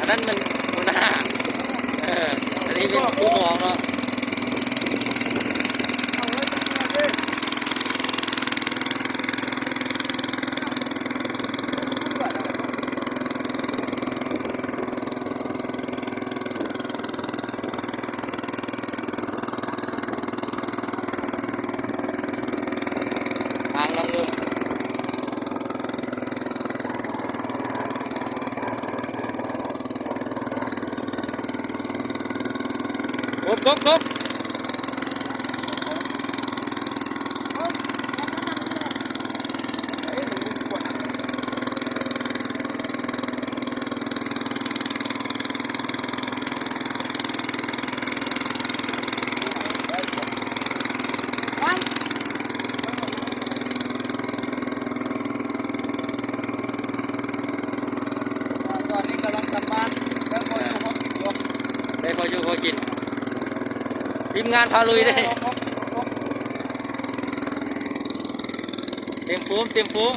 นั้นมันหัวหน้าอันนี้เป็นผู้กองเนาะทางลำเงิมครบตอนนี้กำลังทำบ้านแล้วก็ยังพอกินอยู่ ได้พออยู่พอกินทีมงานพาลุยได้เต็มฟูม